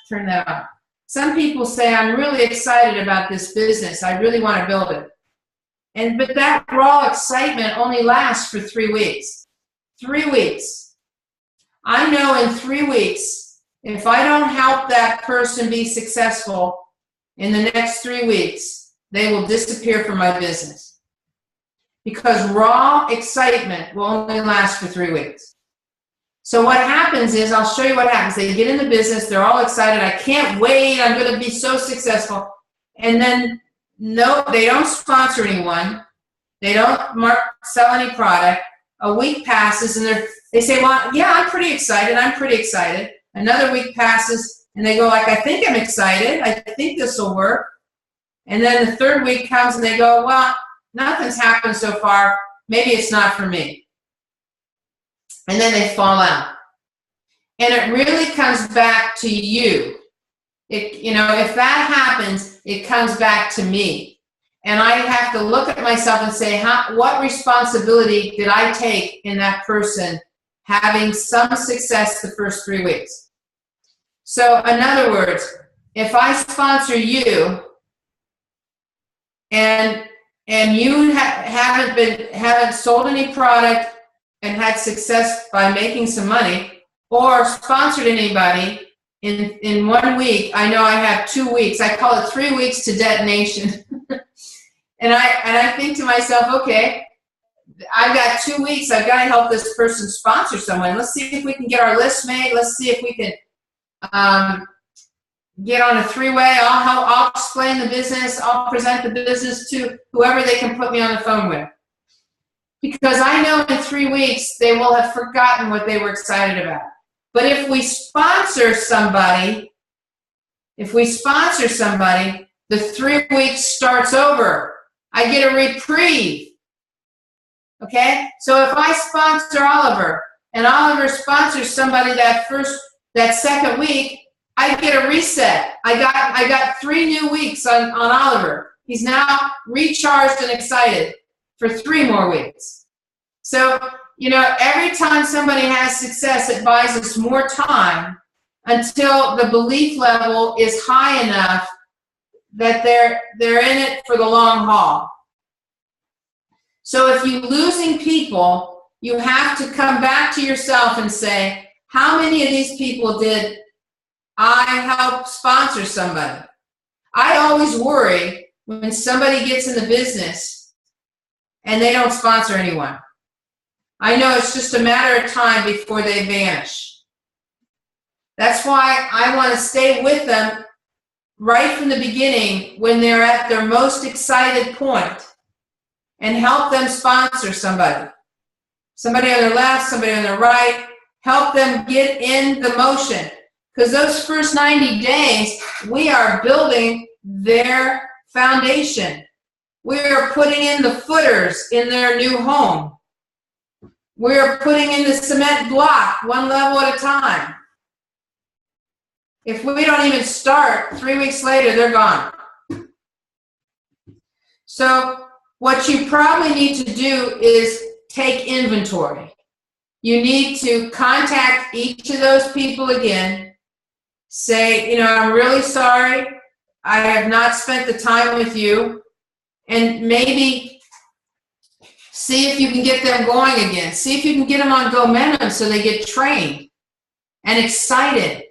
turn that off. Some people say, I'm really excited about this business. I really want to build it. But that raw excitement only lasts for 3 weeks. 3 weeks. I know in 3 weeks, if I don't help that person be successful in the next 3 weeks, they will disappear from my business. Because raw excitement will only last for 3 weeks. So what happens is, I'll show you what happens. They get in the business, they're all excited, I can't wait, I'm going to be so successful. And then, no, they don't sponsor anyone, they don't sell any product. A week passes, and they say, well, yeah, I'm pretty excited. Another week passes, and they go like, I think I'm excited. I think this will work. And then the third week comes, and they go, well, nothing's happened so far. Maybe it's not for me. And then they fall out. And it really comes back to you. You know, if that happens, it comes back to me. And I have to look at myself and say, what responsibility did I take in that person having some success the first 3 weeks? So in other words, if I sponsor you and you haven't sold any product and had success by making some money, or sponsored anybody in 1 week, I know I have 2 weeks. I call it 3 weeks to detonation. And I think to myself, okay, I've got 2 weeks. I've got to help this person sponsor someone. Let's see if we can get our list made. Let's see if we can get on a three-way. I'll explain the business. I'll present the business to whoever they can put me on the phone with. Because I know in 3 weeks, they will have forgotten what they were excited about. But if we sponsor somebody, the 3 weeks starts over. I get a reprieve. Okay? So if I sponsor Oliver, and Oliver sponsors somebody that second week, I get a reset. I got 3 new weeks on Oliver. He's now recharged and excited for 3 more weeks. So, every time somebody has success, it buys us more time until the belief level is high enough that they're in it for the long haul. So if you're losing people, you have to come back to yourself and say, how many of these people did I help sponsor somebody? I always worry when somebody gets in the business and they don't sponsor anyone. I know it's just a matter of time before they vanish. That's why I want to stay with them right from the beginning when they're at their most excited point and help them sponsor somebody. Somebody on their left, somebody on their right. Help them get in the motion. Because those first 90 days, we are building their foundation. We are putting in the footers in their new home. We're putting in the cement block one level at a time. If we don't even start, 3 weeks later, they're gone. So what you probably need to do is take inventory. You need to contact each of those people again. Say, I'm really sorry. I have not spent the time with you. And maybe see if you can get them going again. See if you can get them on Momentum so they get trained and excited.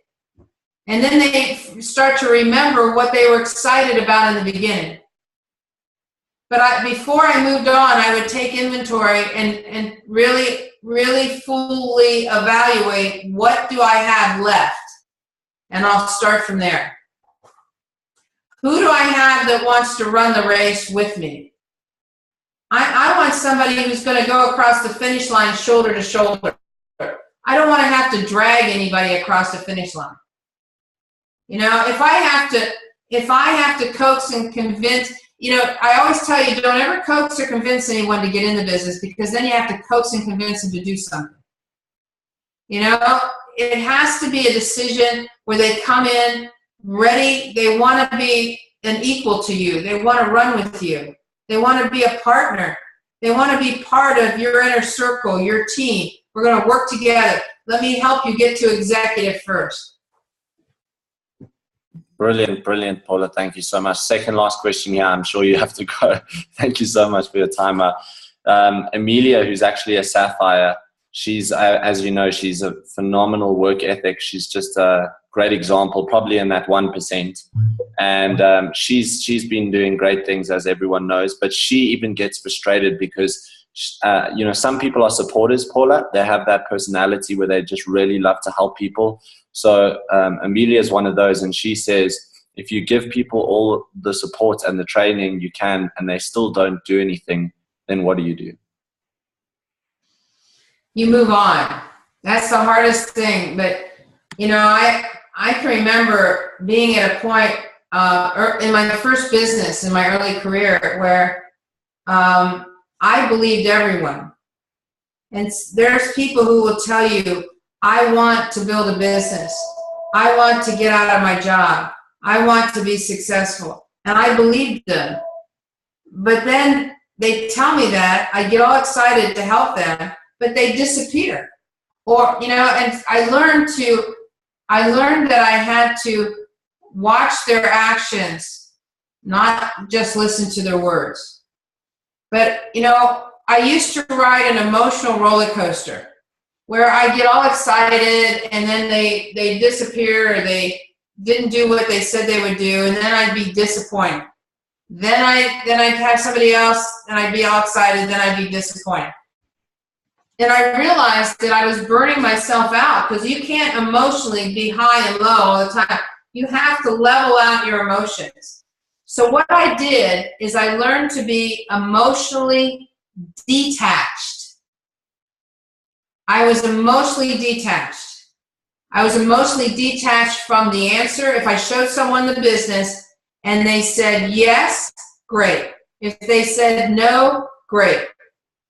And then they start to remember what they were excited about in the beginning. But before I moved on, I would take inventory and really, really fully evaluate what do I have left. And I'll start from there. Who do I have that wants to run the race with me? I want somebody who's going to go across the finish line shoulder to shoulder. I don't want to have to drag anybody across the finish line. If I have to coax and convince, I always tell you, don't ever coax or convince anyone to get in the business, because then you have to coax and convince them to do something. It has to be a decision where they come in ready. They want to be an equal to you. They want to run with you. They want to be a partner. They want to be part of your inner circle, your team. We're going to work together. Let me help you get to executive first. Brilliant, Paula. Thank you so much. Second last question here. I'm sure you have to go. Thank you so much for your time. Amelia, who's actually a Sapphire, she's, as you know, she's a phenomenal work ethic. She's just a great example, probably in that 1%. And she's been doing great things, as everyone knows. But she even gets frustrated because, some people are supporters, Paula. They have that personality where they just really love to help people. So Amelia is one of those, and she says, if you give people all the support and the training you can, and they still don't do anything, then what do you do? You move on. That's the hardest thing. But, I can remember being at a point in my first business, in my early career, where I believed everyone. And there's people who will tell you, I want to build a business. I want to get out of my job. I want to be successful. And I believed them. But then they tell me that, I get all excited to help them, but they disappear. Or, and I learned that I had to watch their actions, not just listen to their words. But, I used to ride an emotional roller coaster where I get all excited and then they disappear, or they didn't do what they said they would do, and then I'd be disappointed. Then I'd have somebody else and I'd be all excited, then I'd be disappointed. And I realized that I was burning myself out, because you can't emotionally be high and low all the time. You have to level out your emotions. So what I did is I learned to be emotionally detached. I was emotionally detached. I was emotionally detached from the answer. If I showed someone the business and they said yes, great. If they said no, great.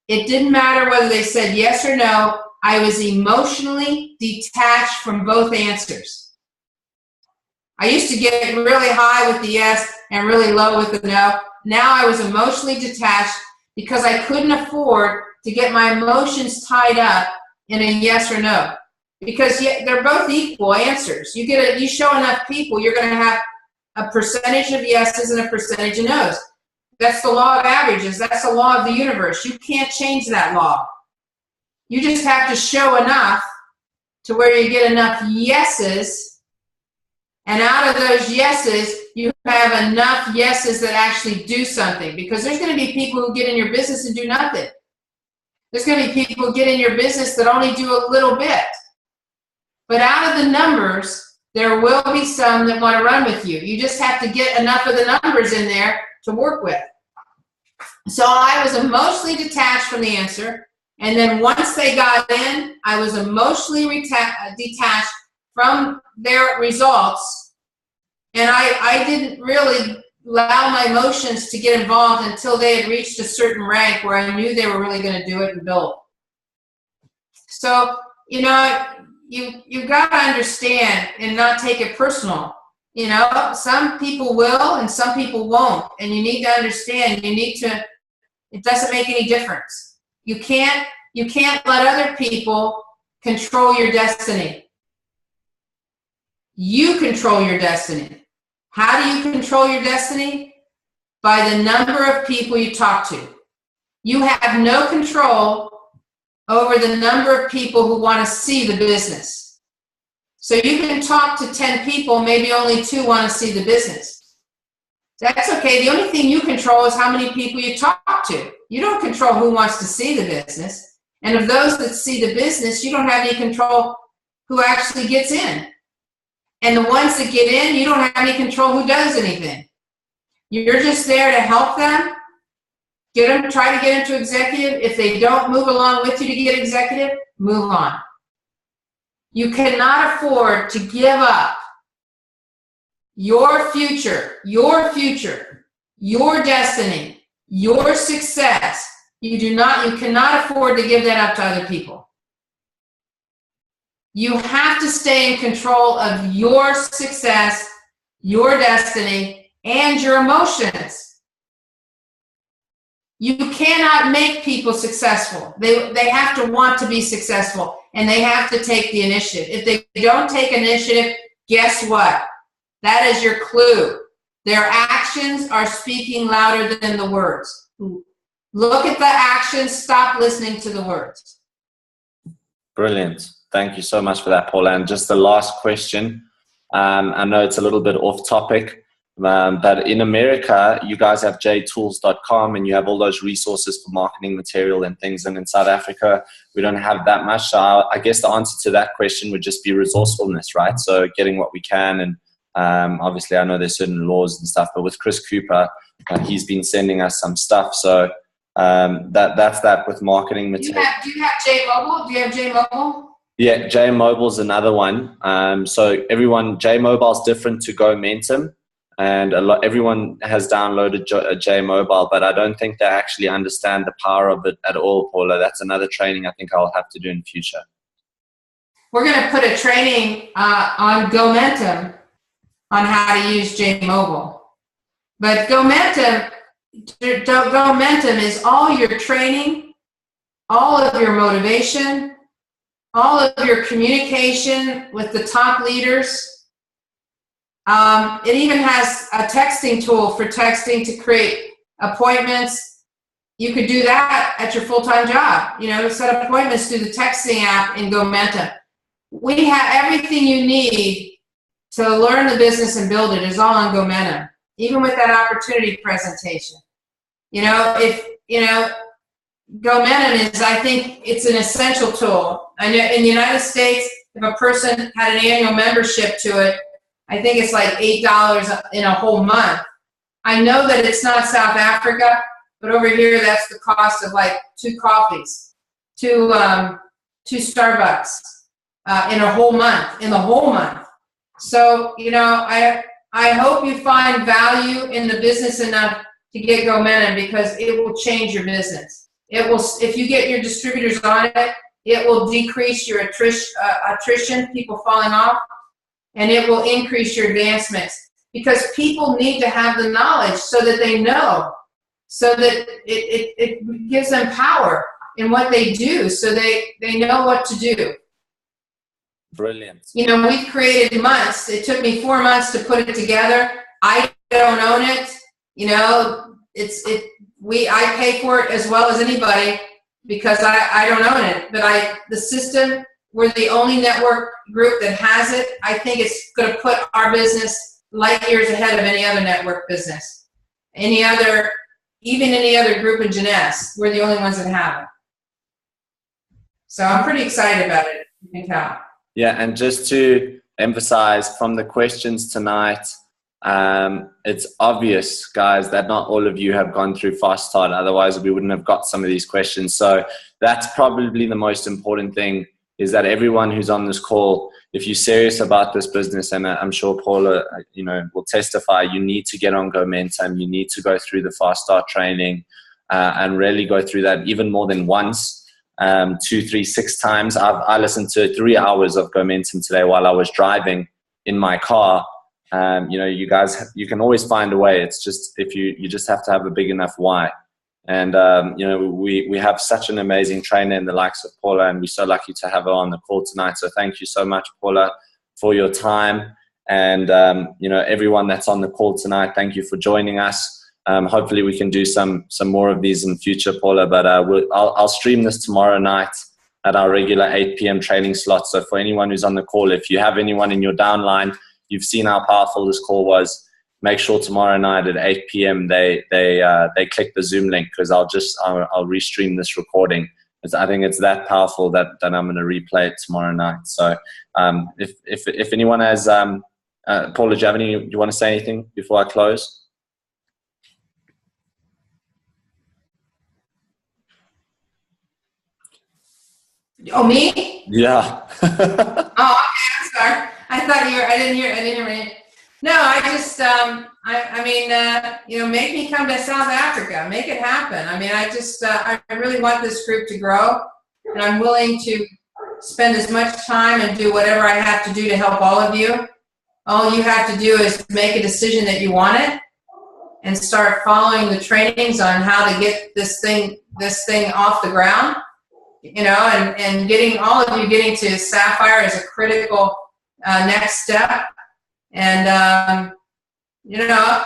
It didn't matter whether they said yes or no. I was emotionally detached from both answers. I used to get really high with the yes and really low with the no. Now I was emotionally detached because I couldn't afford to get my emotions tied up in a yes or no. Because they're both equal answers. You show enough people, you're going to have a percentage of yeses and a percentage of nos. That's the law of averages. That's the law of the universe. You can't change that law. You just have to show enough to where you get enough yeses, and out of those yeses, you have enough yeses that actually do something. Because there's going to be people who get in your business and do nothing. There's going to be people who get in your business that only do a little bit. But out of the numbers, there will be some that want to run with you. You just have to get enough of the numbers in there to work with. So I was emotionally detached from the answer. And then once they got in, I was emotionally detached from their results. And I didn't really allow my emotions to get involved until they had reached a certain rank where I knew they were really going to do it and build. So, you got to understand and not take it personal. Some people will and some people won't. And you need to understand, it doesn't make any difference. You can't let other people control your destiny. You control your destiny. How do you control your destiny? By the number of people you talk to. You have no control over the number of people who want to see the business. So you can talk to 10 people, maybe only 2 want to see the business. That's okay. The only thing you control is how many people you talk to. You don't control who wants to see the business. And of those that see the business, you don't have any control who actually gets in. And the ones that get in, you don't have any control who does anything. You're just there to help them. Try to get into executive. If they don't move along with you to get executive, move on. You cannot afford to give up your future, your destiny, your success. You cannot afford to give that up to other people. You have to stay in control of your success, your destiny, and your emotions. You cannot make people successful. They have to want to be successful, and they have to take the initiative. If they don't take initiative, guess what? That is your clue. Their actions are speaking louder than the words. Look at the actions. Stop listening to the words. Brilliant. Thank you so much for that, Paula. And just the last question. I know it's a little bit off topic, but in America, you guys have jtools.com and you have all those resources for marketing material and things. And in South Africa, we don't have that much. So I guess the answer to that question would just be resourcefulness, right? So getting what we can. And obviously, I know there's certain laws and stuff, but with Chris Cooper, he's been sending us some stuff. So that's that with marketing material. Do you have J-Mobile? Do you have J-Mobile? Yeah, J-Mobile is another one. So J-Mobile is different to GoMentum. And everyone has downloaded J-Mobile, but I don't think they actually understand the power of it at all, Paula. That's another training I think I'll have to do in the future. We're going to put a training on GoMentum on how to use J-Mobile. But GoMentum is all your training, all of your motivation, all of your communication with the top leaders. It even has a texting tool for texting to create appointments. You could do that at your full-time job, set appointments through the texting app in GoMentum. We have everything you need to learn the business and build it is all on GoMentum, even with that opportunity presentation. GoMentum is, I think it's an essential tool. I know in the United States, if a person had an annual membership to it, I think it's like $8 in a whole month. I know that it's not South Africa, but over here that's the cost of like 2 coffees, 2 Starbucks in a whole month, in the whole month. So, you know, I hope you find value in the business enough to get Momentum, because it will change your business. It will, if you get your distributors on it, it will decrease your attrition, people falling off, and it will increase your advancements, because people need to have the knowledge so that they know, so that it gives them power in what they do, so they know what to do. Brilliant. You know, we've created months. It took me 4 months to put it together. I don't own it. You know, I pay for it as well as anybody, because I don't own it. But the system, we're the only network group that has it. I think it's going to put our business light years ahead of any other network business. Even any other group in Jeunesse, we're the only ones that have it. So I'm pretty excited about it, you can tell. Yeah, and just to emphasize from the questions tonight, it's obvious, guys, that not all of you have gone through Fast Start. Otherwise, we wouldn't have got some of these questions. So that's probably the most important thing, is that everyone who's on this call, if you're serious about this business, and I'm sure Paula, you know, will testify, you need to get on Momentum. You need to go through the Fast Start training and really go through that even more than once. 2, 3, 6 times. I listened to 3 hours of Momentum today while I was driving in my car. You know, you guys, you can always find a way. It's just, if you just have to have a big enough why. And you know, we have such an amazing trainer in the likes of Paula, and we're so lucky to have her on the call tonight. So thank you so much, Paula, for your time. And you know, everyone that's on the call tonight, thank you for joining us. Hopefully we can do some more of these in future, Paula, but I'll stream this tomorrow night at our regular 8 p.m. training slot. So for anyone who's on the call, if you have anyone in your downline, you've seen how powerful this call was, make sure tomorrow night at 8 p.m. they click the Zoom link, because I'll restream this recording. I think it's that powerful that I'm going to replay it tomorrow night. So if anyone has, Paula, do you want to say anything before I close? Oh, me? Yeah. Oh, okay. I'm sorry. I didn't hear it. No, I just, I mean, you know, make me come to South Africa. Make it happen. I mean, I really want this group to grow, and I'm willing to spend as much time and do whatever I have to do to help all of you. All you have to do is make a decision that you want it, and start following the trainings on how to get this thing off the ground. You know, and getting to Sapphire is a critical next step. And, you know,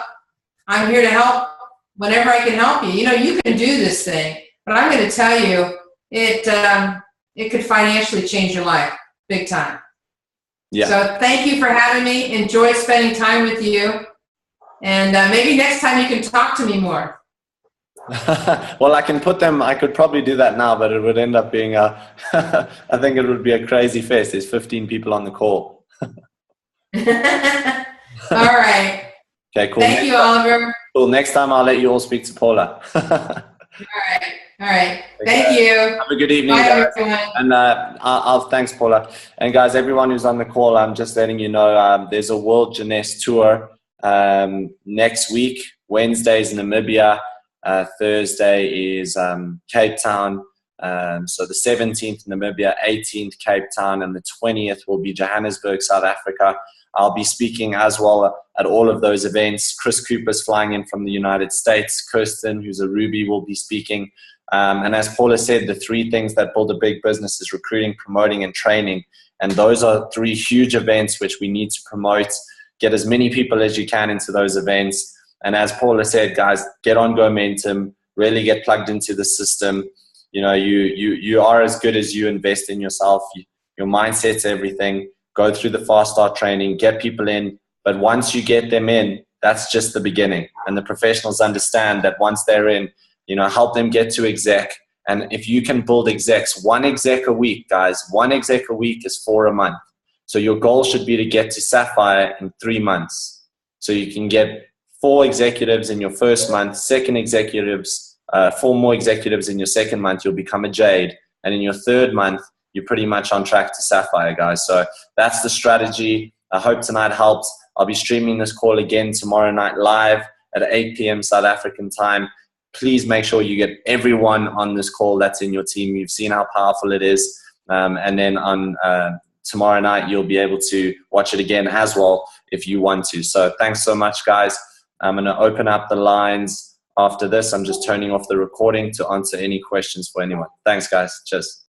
I'm here to help whenever I can help you. You know, you can do this thing, but I'm going to tell you, it could financially change your life big time. Yeah. So thank you for having me. Enjoy spending time with you. And maybe next time you can talk to me more. Well, I could probably do that now, but it would end up being I think it would be a crazy fest. There's 15 people on the call. All right. Okay, cool. Thank you, Oliver. Cool. Next time I'll let you all speak to Paula. All right. Thank you. Have a good evening, Bye, guys. everyone. And thanks, Paula. And guys, everyone who's on the call, I'm just letting you know there's a World Jeunesse Tour next week. Wednesday's Namibia. Thursday is Cape Town. So the 17th Namibia, 18th Cape Town, and the 20th will be Johannesburg, South Africa. I'll be speaking as well at all of those events. Chris Cooper's flying in from the United States. Kirsten, who's a Ruby, will be speaking. And as Paula said, the 3 things that build a big business is recruiting, promoting, and training. And those are 3 huge events which we need to promote. Get as many people as you can into those events. And as Paula said, guys, get on Momentum, really get plugged into the system. You know, you are as good as you invest in yourself. Your mindset's everything. Go through the Fast Start training, get people in. But once you get them in, that's just the beginning. And the professionals understand that once they're in, you know, help them get to exec. And if you can build execs, 1 exec a week, guys, 1 exec a week is 4 a month. So your goal should be to get to Sapphire in 3 months. So you can get 4 executives in your first month, 4 more executives in your second month, you'll become a Jade. And in your 3rd month, you're pretty much on track to Sapphire, guys. So that's the strategy. I hope tonight helped. I'll be streaming this call again tomorrow night live at 8 p.m. South African time. Please make sure you get everyone on this call that's in your team. You've seen how powerful it is. And then on tomorrow night, you'll be able to watch it again as well if you want to. So thanks so much, guys. I'm going to open up the lines after this. I'm just turning off the recording to answer any questions for anyone. Thanks, guys. Cheers.